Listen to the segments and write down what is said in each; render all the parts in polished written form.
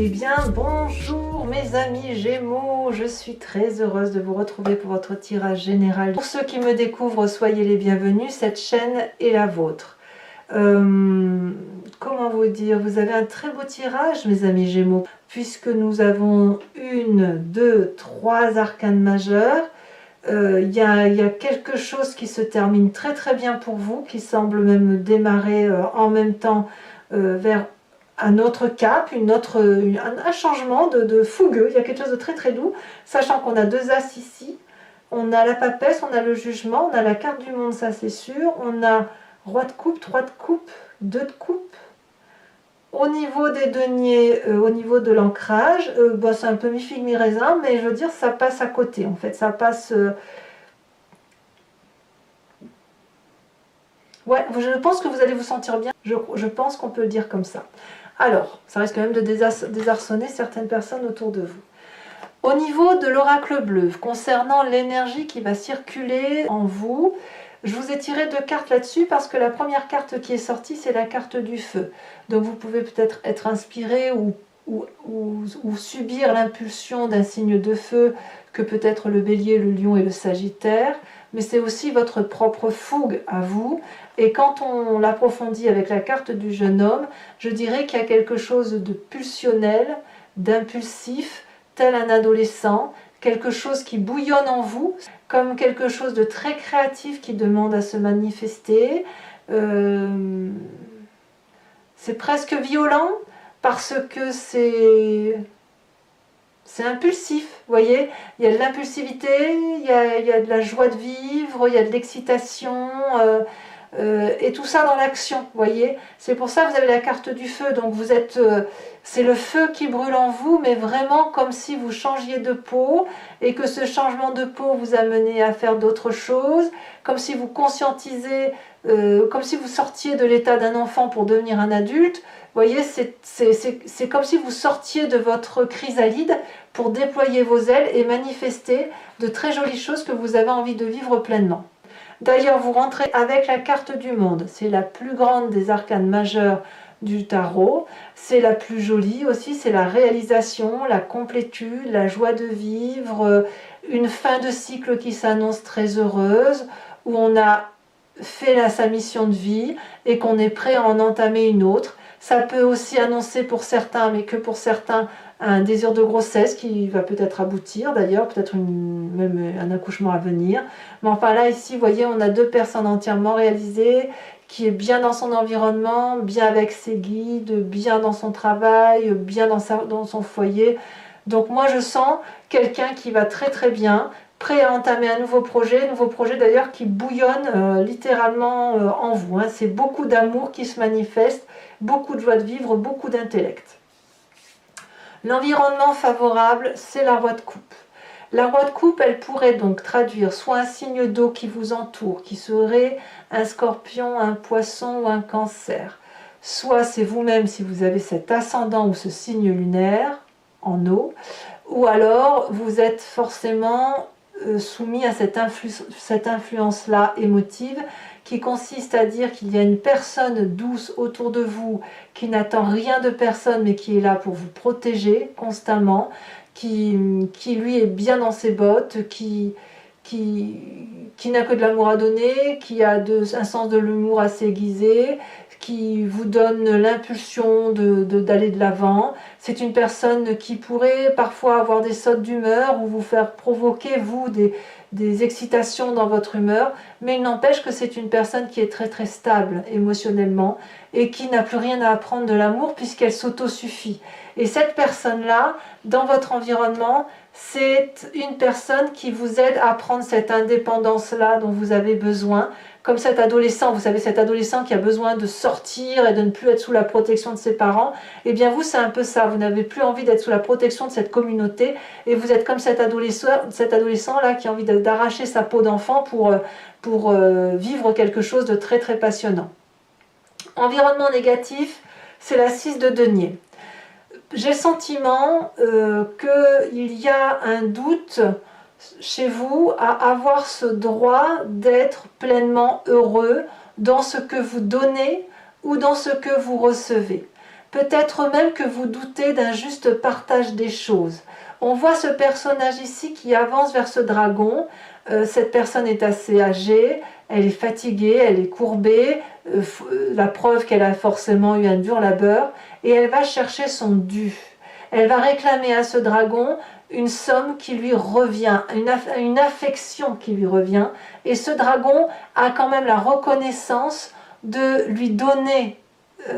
Eh bien, bonjour mes amis Gémeaux, je suis très heureuse de vous retrouver pour votre tirage général. Pour ceux qui me découvrent, soyez les bienvenus, cette chaîne est la vôtre. Comment vous dire, vous avez un très beau tirage mes amis Gémeaux, puisque nous avons 1, 2, 3 arcanes majeures. Il y a quelque chose qui se termine très très bien pour vous, qui semble même démarrer en même temps vers un autre cap, un changement de fougueux. Il y a quelque chose de très très doux, sachant qu'on a 2 As ici, on a la papesse, on a le jugement, on a la carte du monde, ça c'est sûr, on a roi de coupe, 3 de coupe, 2 de coupe. Au niveau des deniers, au niveau de l'ancrage, c'est un peu mi-figue mi-raisin, mais je veux dire ça passe à côté en fait, ça passe... Ouais, je pense que vous allez vous sentir bien, je pense qu'on peut le dire comme ça. Alors, ça risque quand même de désarçonner certaines personnes autour de vous. Au niveau de l'oracle bleu, concernant l'énergie qui va circuler en vous, je vous ai tiré 2 cartes là-dessus parce que la première carte qui est sortie, c'est la carte du feu. Donc vous pouvez peut-être être inspiré ou subir l'impulsion d'un signe de feu que peut être le bélier, le lion et le sagittaire, mais c'est aussi votre propre fougue à vous. Et quand on l'approfondit avec la carte du jeune homme, je dirais qu'il y a quelque chose de pulsionnel, d'impulsif, tel un adolescent, quelque chose qui bouillonne en vous, comme quelque chose de très créatif qui demande à se manifester. C'est presque violent parce que c'est impulsif, vous voyez, il y a de l'impulsivité, il y a de la joie de vivre, il y a de l'excitation, et tout ça dans l'action, vous voyez. C'est pour ça que vous avez la carte du feu, donc vous êtes, c'est le feu qui brûle en vous, mais vraiment comme si vous changiez de peau, et que ce changement de peau vous amenait à faire d'autres choses, comme si vous conscientisez, comme si vous sortiez de l'état d'un enfant pour devenir un adulte. Vous voyez, c'est comme si vous sortiez de votre chrysalide pour déployer vos ailes et manifester de très jolies choses que vous avez envie de vivre pleinement. D'ailleurs, vous rentrez avec la carte du monde. C'est la plus grande des arcanes majeures du tarot. C'est la plus jolie aussi. C'est la réalisation, la complétude, la joie de vivre, une fin de cycle qui s'annonce très heureuse, où on a fait sa mission de vie et qu'on est prêt à en entamer une autre. Ça peut aussi annoncer pour certains, mais que pour certains, un désir de grossesse qui va peut-être aboutir d'ailleurs, peut-être même un accouchement à venir. Mais enfin là, ici, vous voyez, on a 2 personnes entièrement réalisées, qui est bien dans son environnement, bien avec ses guides, bien dans son travail, bien dans son foyer. Donc moi, je sens quelqu'un qui va très très bien, prêt à entamer un nouveau projet d'ailleurs qui bouillonne littéralement en vous. Hein. C'est beaucoup d'amour qui se manifeste, beaucoup de joie de vivre, beaucoup d'intellect. L'environnement favorable, c'est la roi de coupe. La roi de coupe, elle pourrait donc traduire soit un signe d'eau qui vous entoure, qui serait un scorpion, un poisson ou un cancer. Soit c'est vous-même si vous avez cet ascendant ou ce signe lunaire en eau, ou alors vous êtes forcément soumis à cette influence-là émotive qui consiste à dire qu'il y a une personne douce autour de vous qui n'attend rien de personne mais qui est là pour vous protéger constamment, qui lui est bien dans ses bottes, qui n'a que de l'amour à donner, qui a un sens de l'humour assez aiguisé, qui vous donne l'impulsion d'aller de l'avant. C'est une personne qui pourrait parfois avoir des sautes d'humeur ou vous faire provoquer, vous, des excitations dans votre humeur, mais il n'empêche que c'est une personne qui est très très stable émotionnellement et qui n'a plus rien à apprendre de l'amour puisqu'elle s'autosuffit. Et cette personne-là, dans votre environnement, c'est une personne qui vous aide à prendre cette indépendance-là dont vous avez besoin, comme cet adolescent, vous savez, cet adolescent qui a besoin de sortir et de ne plus être sous la protection de ses parents, et bien vous, c'est un peu ça, vous n'avez plus envie d'être sous la protection de cette communauté, et vous êtes comme cet adolescent-là qui a envie d'arracher sa peau d'enfant pour vivre quelque chose de très très passionnant. Environnement négatif, c'est la 6 de denier. J'ai le sentiment qu'il y a un doute chez vous à avoir ce droit d'être pleinement heureux dans ce que vous donnez ou dans ce que vous recevez. Peut-être même que vous doutez d'un juste partage des choses. On voit ce personnage ici qui avance vers ce dragon. Cette personne est assez âgée, elle est fatiguée, elle est courbée, la preuve qu'elle a forcément eu un dur labeur, et elle va chercher son dû. Elle va réclamer à ce dragon une somme qui lui revient, une affection qui lui revient, et ce dragon a quand même la reconnaissance de lui donner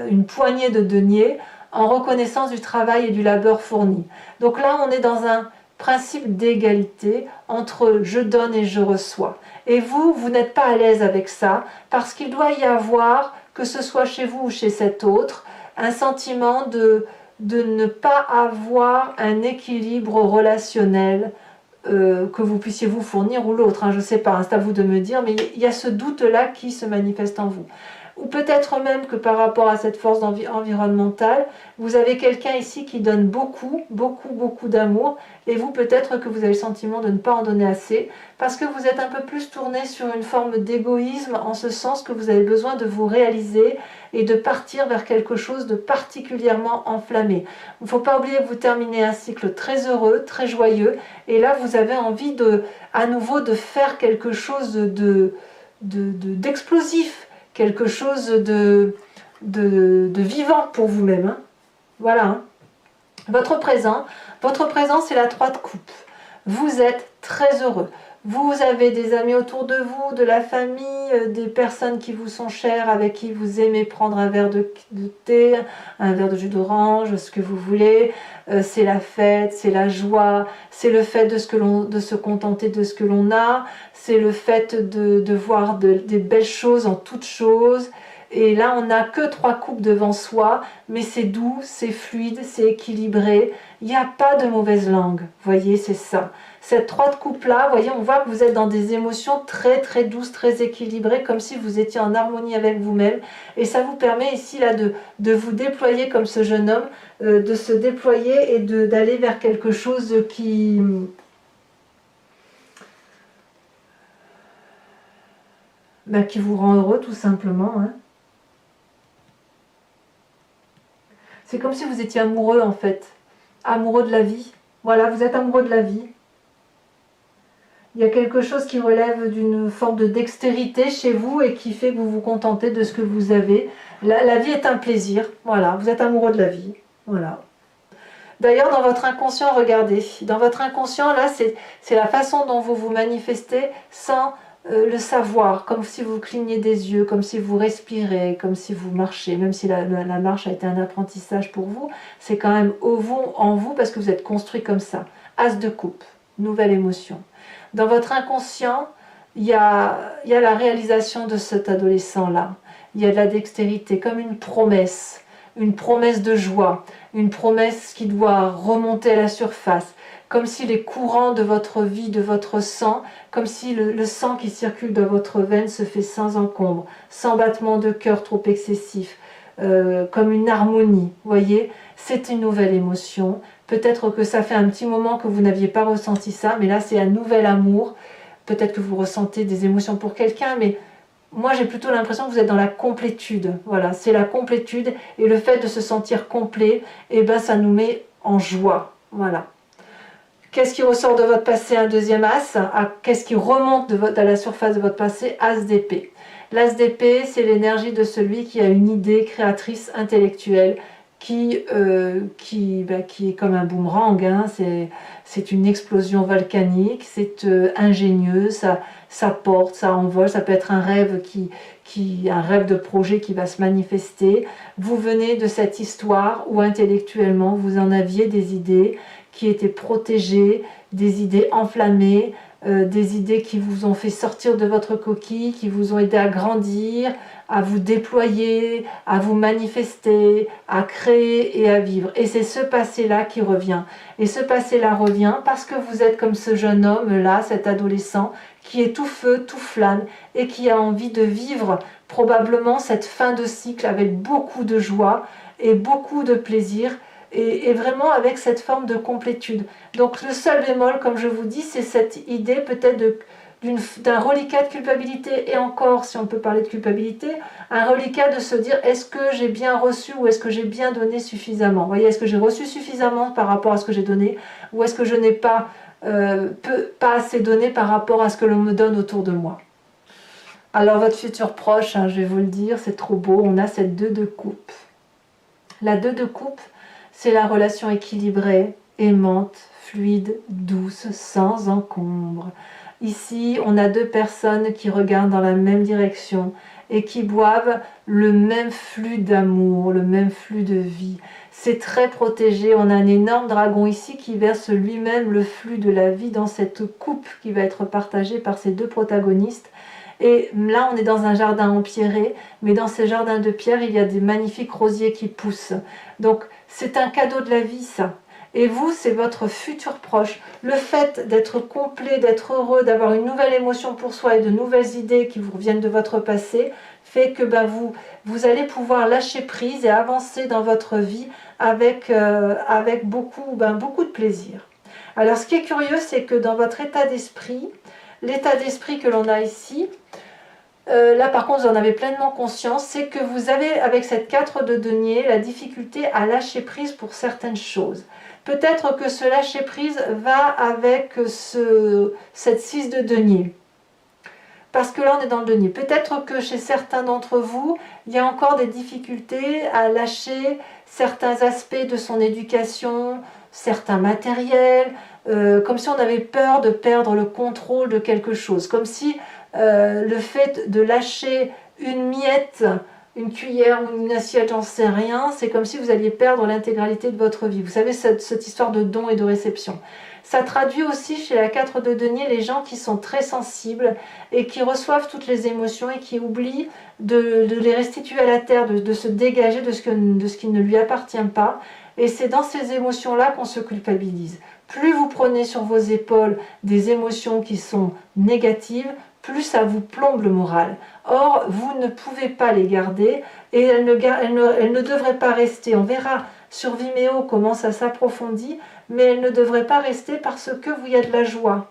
une poignée de deniers en reconnaissance du travail et du labeur fourni. Donc là, on est dans un principe d'égalité entre je donne et je reçois. Et vous, vous n'êtes pas à l'aise avec ça, parce qu'il doit y avoir, que ce soit chez vous ou chez cet autre, un sentiment de ne pas avoir un équilibre relationnel que vous puissiez vous fournir ou l'autre, hein, je ne sais pas, hein, c'est à vous de me dire, mais il y a ce doute-là qui se manifeste en vous. Ou peut-être même que par rapport à cette force environnementale, vous avez quelqu'un ici qui donne beaucoup, beaucoup, beaucoup d'amour, et vous peut-être que vous avez le sentiment de ne pas en donner assez, parce que vous êtes un peu plus tourné sur une forme d'égoïsme, en ce sens que vous avez besoin de vous réaliser et de partir vers quelque chose de particulièrement enflammé. Il ne faut pas oublier que vous terminez un cycle très heureux, très joyeux, et là vous avez envie à nouveau de faire quelque chose d'explosif, quelque chose de vivant pour vous-même. Hein. Voilà. Hein. Votre présent, c'est la 3 de coupe. Vous êtes très heureux. Vous avez des amis autour de vous, de la famille, des personnes qui vous sont chères, avec qui vous aimez prendre un verre de thé, un verre de jus d'orange, ce que vous voulez. C'est la fête, c'est la joie, c'est le fait de se contenter de ce que l'on a, c'est le fait de voir des belles choses en toutes choses. Et là, on n'a que 3 coupes devant soi, mais c'est doux, c'est fluide, c'est équilibré. Il n'y a pas de mauvaise langue. Vous voyez, c'est ça. Cette 3 de coupe-là, vous voyez, on voit que vous êtes dans des émotions très, très douces, très équilibrées, comme si vous étiez en harmonie avec vous-même. Et ça vous permet ici là, de vous déployer comme ce jeune homme, de se déployer et d'aller vers quelque chose qui vous rend heureux, tout simplement. Hein. C'est comme si vous étiez amoureux en fait, amoureux de la vie. Voilà, vous êtes amoureux de la vie. Il y a quelque chose qui relève d'une forme de dextérité chez vous et qui fait que vous vous contentez de ce que vous avez. La vie est un plaisir, voilà, vous êtes amoureux de la vie. Voilà. D'ailleurs, dans votre inconscient, regardez, dans votre inconscient, là, c'est la façon dont vous vous manifestez sans le savoir, comme si vous clignez des yeux, comme si vous respirez, comme si vous marchez, même si la marche a été un apprentissage pour vous, c'est quand même en vous parce que vous êtes construit comme ça. As de coupe, nouvelle émotion. Dans votre inconscient, il y a la réalisation de cet adolescent-là. Il y a de la dextérité, comme une promesse de joie, une promesse qui doit remonter à la surface, comme si les courants de votre vie, de votre sang, comme si le sang qui circule dans votre veine se fait sans encombre, sans battement de cœur trop excessif, comme une harmonie, voyez, c'est une nouvelle émotion. Peut-être que ça fait un petit moment que vous n'aviez pas ressenti ça, mais là c'est un nouvel amour. Peut-être que vous ressentez des émotions pour quelqu'un, mais moi j'ai plutôt l'impression que vous êtes dans la complétude. Voilà, c'est la complétude, et le fait de se sentir complet, eh ben, ça nous met en joie. Voilà. Qu'est-ce qui ressort de votre passé? Un deuxième as. Qu'est-ce qui remonte à la surface de votre passé? As d'épée. L'as d'épée, c'est l'énergie de celui qui a une idée créatrice intellectuelle qui est comme un boomerang. Hein. C'est une explosion volcanique, c'est ingénieux, ça porte, ça envole, ça peut être un rêve un rêve de projet qui va se manifester. Vous venez de cette histoire où intellectuellement vous en aviez des idées qui étaient protégées, des idées enflammées, des idées qui vous ont fait sortir de votre coquille, qui vous ont aidé à grandir, à vous déployer, à vous manifester, à créer et à vivre. Et c'est ce passé-là qui revient. Et ce passé-là revient parce que vous êtes comme ce jeune homme-là, cet adolescent, qui est tout feu, tout flamme, et qui a envie de vivre probablement cette fin de cycle avec beaucoup de joie et beaucoup de plaisir, et vraiment avec cette forme de complétude. Donc le seul bémol, comme je vous dis, c'est cette idée peut-être d'un reliquat de culpabilité, et encore, si on peut parler de culpabilité, un reliquat de se dire, est-ce que j'ai bien reçu ou est-ce que j'ai bien donné suffisamment? Vous voyez, est-ce que j'ai reçu suffisamment par rapport à ce que j'ai donné, ou est-ce que je n'ai pas, pas assez donné par rapport à ce que l'on me donne autour de moi? Alors votre futur proche, hein, je vais vous le dire, c'est trop beau, on a cette 2 de coupe. La 2 de coupe, c'est la relation équilibrée, aimante, fluide, douce, sans encombre. Ici, on a 2 personnes qui regardent dans la même direction et qui boivent le même flux d'amour, le même flux de vie. C'est très protégé, on a un énorme dragon ici qui verse lui-même le flux de la vie dans cette coupe qui va être partagée par ces 2 protagonistes. Et là, on est dans un jardin empierré, mais dans ces jardins de pierre, il y a des magnifiques rosiers qui poussent. Donc, c'est un cadeau de la vie, ça. Et vous, c'est votre futur proche. Le fait d'être complet, d'être heureux, d'avoir une nouvelle émotion pour soi et de nouvelles idées qui vous reviennent de votre passé, fait que vous allez pouvoir lâcher prise et avancer dans votre vie avec beaucoup de plaisir. Alors, ce qui est curieux, c'est que dans votre état d'esprit, l'état d'esprit que l'on a ici, là par contre vous en avez pleinement conscience, c'est que vous avez avec cette 4 de denier la difficulté à lâcher prise pour certaines choses. Peut-être que ce lâcher prise va avec cette 6 de denier. Parce que là on est dans le denier. Peut-être que chez certains d'entre vous, il y a encore des difficultés à lâcher certains aspects de son éducation, certains matériels, comme si on avait peur de perdre le contrôle de quelque chose, comme si le fait de lâcher une miette, une cuillère ou une assiette, j'en sais rien, c'est comme si vous alliez perdre l'intégralité de votre vie. Vous savez, cette histoire de don et de réception. Ça traduit aussi chez la 4 de denier les gens qui sont très sensibles et qui reçoivent toutes les émotions et qui oublient de les restituer à la terre, de se dégager de ce qui ne lui appartient pas. Et c'est dans ces émotions-là qu'on se culpabilise. Plus vous prenez sur vos épaules des émotions qui sont négatives, plus ça vous plombe le moral. Or, vous ne pouvez pas les garder et elles ne devraient pas rester. On verra sur Vimeo comment ça s'approfondit, mais elles ne devraient pas rester parce que il y a de la joie.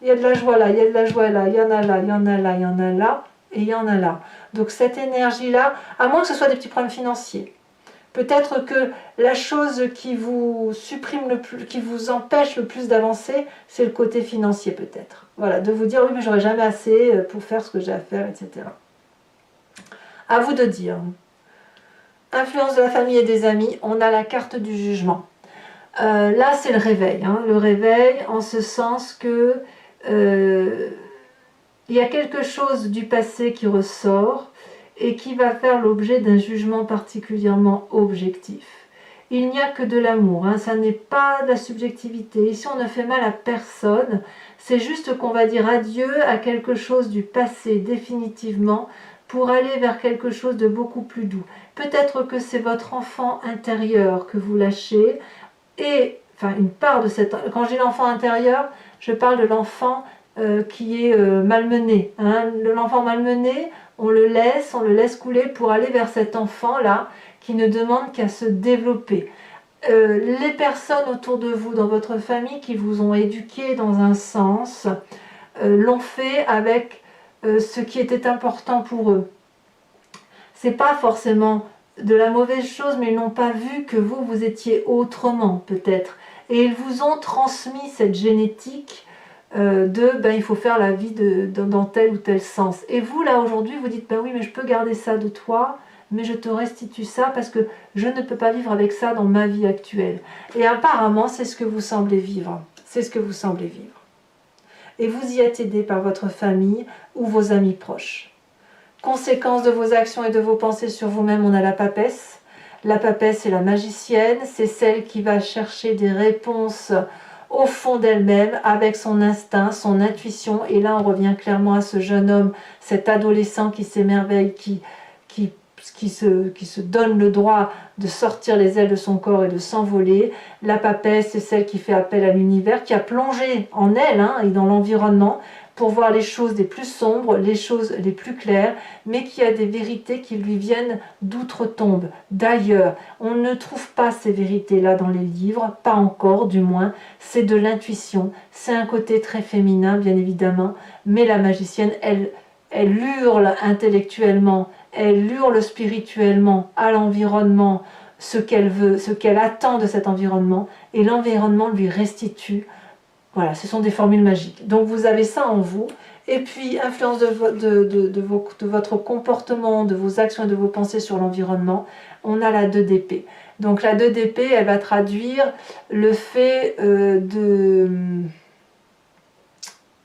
Il y a de la joie là, il y a de la joie là, il y en a là, il y en a là, il y en a là, et il y en a là. Donc cette énergie-là, à moins que ce soit des petits problèmes financiers, peut-être que la chose qui vous supprime le plus, qui vous empêche le plus d'avancer, c'est le côté financier peut-être. Voilà, de vous dire oui mais j'aurai jamais assez pour faire ce que j'ai à faire, etc. À vous de dire. Influence de la famille et des amis, on a la carte du jugement. Là c'est le réveil, hein, le réveil en ce sens que il y a quelque chose du passé qui ressort et qui va faire l'objet d'un jugement particulièrement objectif. Il n'y a que de l'amour, hein, ça n'est pas de la subjectivité. Ici on ne fait mal à personne, c'est juste qu'on va dire adieu à quelque chose du passé définitivement pour aller vers quelque chose de beaucoup plus doux. Peut-être que c'est votre enfant intérieur que vous lâchez, et enfin une part de cette... Quand je dis l'enfant intérieur, je parle de l'enfant qui est malmené. Hein. L'enfant malmené, on le laisse couler pour aller vers cet enfant-là qui ne demande qu'à se développer. Les personnes autour de vous, dans votre famille, qui vous ont éduqué dans un sens, l'ont fait avec ce qui était important pour eux. C'est pas forcément de la mauvaise chose, mais ils n'ont pas vu que vous étiez autrement, peut-être. Et ils vous ont transmis cette génétique il faut faire la vie dans tel ou tel sens. Et vous, là, aujourd'hui, vous dites, oui, mais je peux garder ça de toi, mais je te restitue ça parce que je ne peux pas vivre avec ça dans ma vie actuelle. Et apparemment, c'est ce que vous semblez vivre. C'est ce que vous semblez vivre. Et vous y êtes aidé par votre famille ou vos amis proches. Conséquence de vos actions et de vos pensées sur vous-même, on a la papesse. La papesse, c'est la magicienne, c'est celle qui va chercher des réponses au fond d'elle-même, avec son instinct, son intuition. Et là, on revient clairement à ce jeune homme, cet adolescent qui s'émerveille, qui se donne le droit de sortir les ailes de son corps et de s'envoler. La papesse, c'est celle qui fait appel à l'univers, qui a plongé en elle et dans l'environnement, pour voir les choses les plus sombres, les choses les plus claires, mais qui a des vérités qui lui viennent d'outre-tombe, d'ailleurs. On ne trouve pas ces vérités-là dans les livres, pas encore du moins, c'est de l'intuition, c'est un côté très féminin bien évidemment, mais la magicienne, elle hurle intellectuellement, elle hurle spirituellement à l'environnement, ce qu'elle veut, ce qu'elle attend de cet environnement, et l'environnement lui restitue. Voilà, ce sont des formules magiques. Donc vous avez ça en vous, et puis influence de votre comportement, de vos actions et de vos pensées sur l'environnement, on a la 2 d'épée. Donc la 2 d'épée, elle va traduire le fait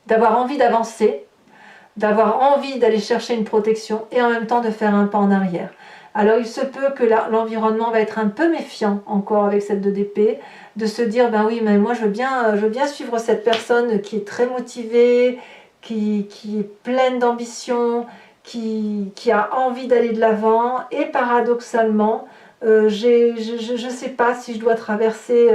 d'avoir envie d'avancer, d'avoir envie d'aller chercher une protection et en même temps de faire un pas en arrière. Alors il se peut que l'environnement va être un peu méfiant encore avec cette 2 d'épée, de se dire ben oui mais moi je veux bien suivre cette personne qui est très motivée, qui est pleine d'ambition, qui a envie d'aller de l'avant, et paradoxalement je ne sais pas si je dois traverser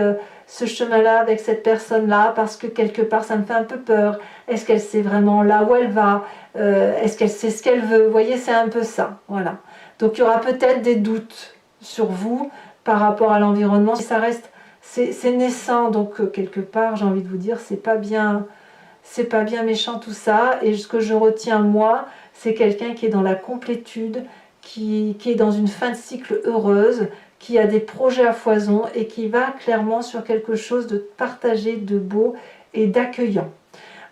ce chemin-là avec cette personne-là parce que quelque part ça me fait un peu peur. Est-ce qu'elle sait vraiment là où elle va? Est-ce qu'elle sait ce qu'elle veut? Vous voyez, c'est un peu ça. Voilà. Donc il y aura peut-être des doutes sur vous par rapport à l'environnement. Ça reste, c'est naissant, donc quelque part, j'ai envie de vous dire, c'est pas bien méchant tout ça. Et ce que je retiens moi, c'est quelqu'un qui est dans la complétude, qui est dans une fin de cycle heureuse, qui a des projets à foison et qui va clairement sur quelque chose de partagé, de beau et d'accueillant.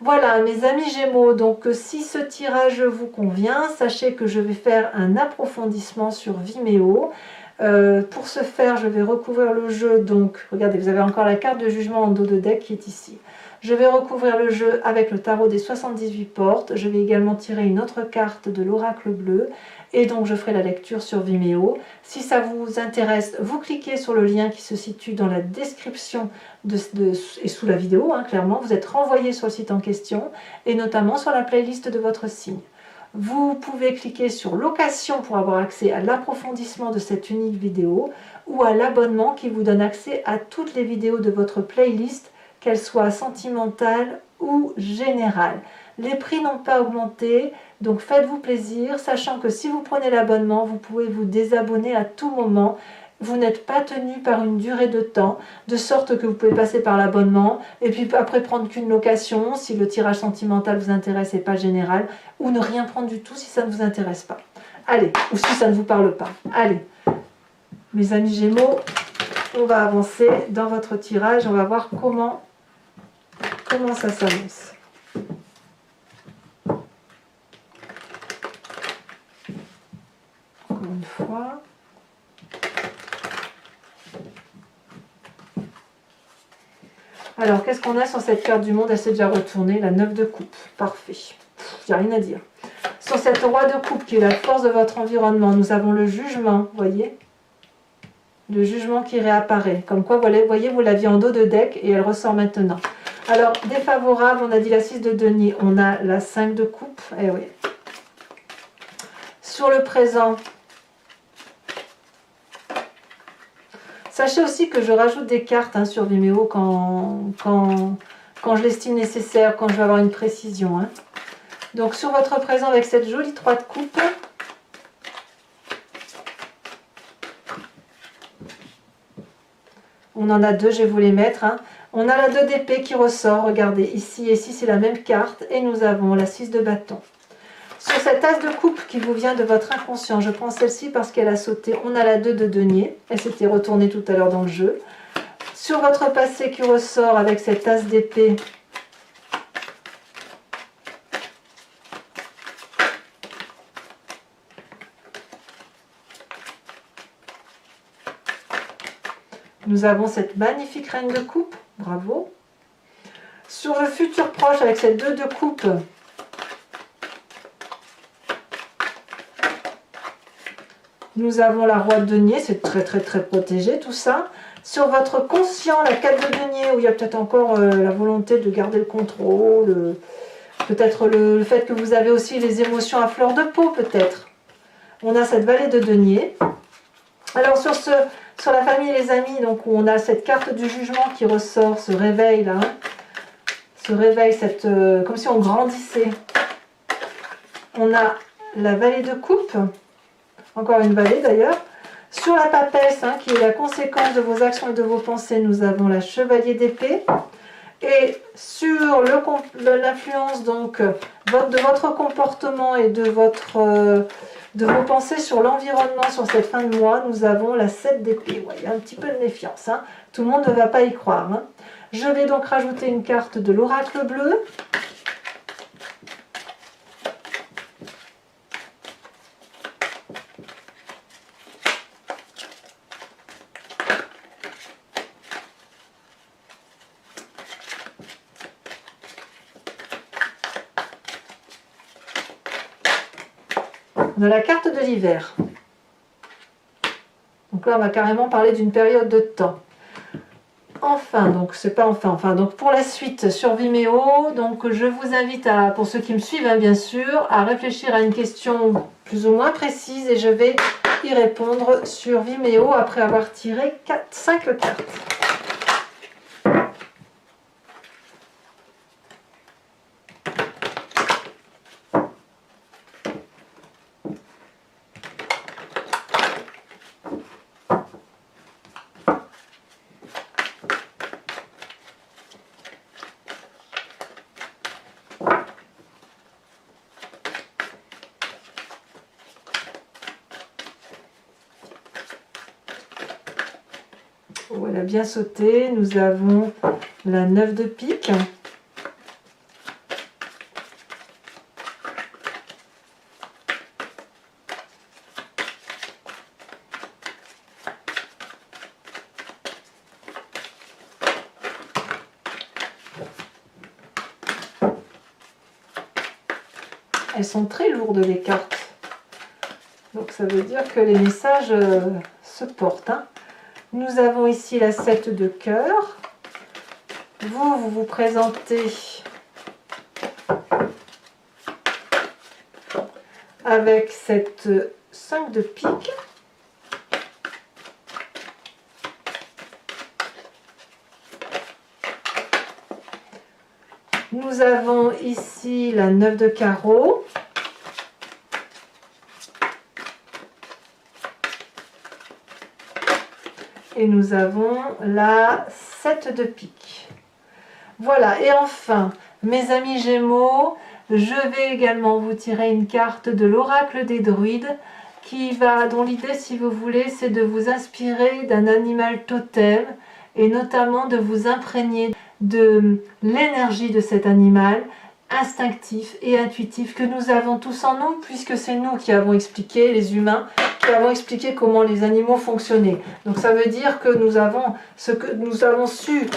Voilà mes amis Gémeaux, donc si ce tirage vous convient, sachez que je vais faire un approfondissement sur Vimeo. Pour ce faire, je vais recouvrir le jeu, donc regardez, vous avez encore la carte de jugement en dos de deck qui est ici. Je vais recouvrir le jeu avec le tarot des 78 portes, je vais également tirer une autre carte de l'oracle bleu, et donc je ferai la lecture sur Vimeo. Si ça vous intéresse, vous cliquez sur le lien qui se situe dans la description et sous la vidéo, hein, clairement, vous êtes renvoyé sur le site en question, et notamment sur la playlist de votre signe. Vous pouvez cliquer sur location pour avoir accès à l'approfondissement de cette unique vidéo, ou à l'abonnement qui vous donne accès à toutes les vidéos de votre playlist, qu'elles soient sentimentales ou générales. Les prix n'ont pas augmenté, donc faites-vous plaisir, sachant que si vous prenez l'abonnement, vous pouvez vous désabonner à tout moment. Vous n'êtes pas tenu par une durée de temps, de sorte que vous pouvez passer par l'abonnement, et puis après prendre qu'une location, si le tirage sentimental vous intéresse et pas général, ou ne rien prendre du tout si ça ne vous intéresse pas. Allez, ou si ça ne vous parle pas. Allez, mes amis Gémeaux, on va avancer dans votre tirage, on va voir comment ça s'annonce. Encore une fois. Alors, qu'est-ce qu'on a sur cette carte du monde? Elle s'est déjà retournée, la 9 de coupe. Parfait. Il n'y a rien à dire. Sur cette roi de coupe, qui est la force de votre environnement, nous avons le jugement, voyez? Le jugement qui réapparaît. Comme quoi, vous voyez, vous l'aviez en dos de deck et elle ressort maintenant. Alors, défavorable, on a dit la 6 de denier, on a la 5 de coupe. Eh oui. Sur le présent, sachez aussi que je rajoute des cartes sur Vimeo quand je l'estime nécessaire, quand je veux avoir une précision. Hein. Donc sur votre présent avec cette jolie 3 de coupe, on en a 2, je vais vous les mettre. Hein. On a la 2 d'épée qui ressort, regardez, ici et ici c'est la même carte, et nous avons la 6 de bâton. Sur cette as de coupe qui vous vient de votre inconscient, je prends celle-ci parce qu'elle a sauté, on a la 2 de denier, elle s'était retournée tout à l'heure dans le jeu. Sur votre passé qui ressort avec cette as d'épée, nous avons cette magnifique reine de coupe, bravo. Sur le futur proche avec cette 2 de coupe, nous avons la roi de denier, c'est très protégé tout ça. Sur votre conscient, la 4 de denier, où il y a peut-être encore la volonté de garder le contrôle, peut-être le fait que vous avez aussi les émotions à fleur de peau peut-être. On a cette vallée de denier. Alors sur la famille et les amis, donc où on a cette carte du jugement qui ressort, ce réveil là, se réveille, comme si on grandissait. On a la vallée de coupe, encore une vallée d'ailleurs. Sur la papesse, hein, qui est la conséquence de vos actions et de vos pensées, nous avons la chevalier d'épée. Et sur l'influence donc de votre comportement et de vos pensées sur l'environnement sur cette fin de mois, nous avons la 7 d'épée. Ouais, il y a un petit peu de méfiance, hein. Tout le monde ne va pas y croire, hein. Je vais donc rajouter une carte de l'oracle bleu. On a la carte de l'hiver. Donc là, on va carrément parler d'une période de temps. Enfin, donc c'est pas enfin, donc pour la suite sur Vimeo, donc je vous invite pour ceux qui me suivent, hein, bien sûr, à réfléchir à une question plus ou moins précise et je vais y répondre sur Vimeo après avoir tiré 5 cartes. Voilà, bien sauté. Nous avons la 9 de pique. Elles sont très lourdes les cartes. Donc ça veut dire que les messages se portent, hein. Nous avons ici la 7 de cœur. Vous vous présentez avec cette 5 de pique. Nous avons ici la 9 de carreau. Et nous avons la 7 de pique. Voilà, et enfin, mes amis Gémeaux, je vais également vous tirer une carte de l'oracle des druides dont l'idée, si vous voulez, c'est de vous inspirer d'un animal totem et notamment de vous imprégner de l'énergie de cet animal instinctif et intuitif que nous avons tous en nous, puisque c'est nous qui avons expliqué, les humains, qui avons expliqué comment les animaux fonctionnaient. Donc ça veut dire que nous avons su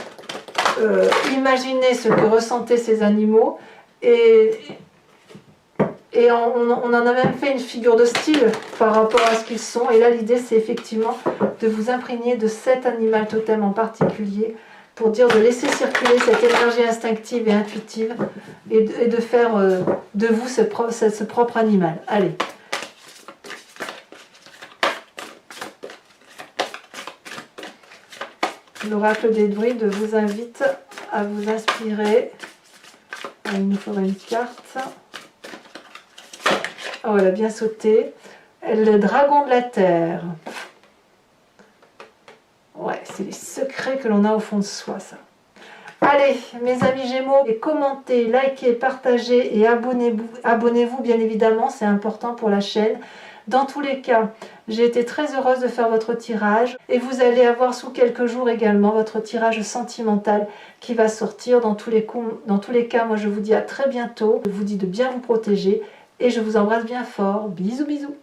imaginer ce que ressentaient ces animaux et on en a même fait une figure de style par rapport à ce qu'ils sont. Et là, l'idée, c'est effectivement de vous imprégner de cet animal totem en particulier pour dire de laisser circuler cette énergie instinctive et intuitive et de faire de vous ce propre animal. Allez. L'oracle des druides vous invite à vous inspirer. Il nous faudrait une carte. Oh, elle a bien sauté. Le dragon de la terre. Ouais, c'est les secrets que l'on a au fond de soi, ça. Allez, mes amis Gémeaux, commentez, likez, partagez et abonnez-vous bien évidemment, c'est important pour la chaîne. Dans tous les cas, j'ai été très heureuse de faire votre tirage et vous allez avoir sous quelques jours également votre tirage sentimental qui va sortir. Dans tous les cas, moi je vous dis à très bientôt. Je vous dis de bien vous protéger et je vous embrasse bien fort. Bisous, bisous.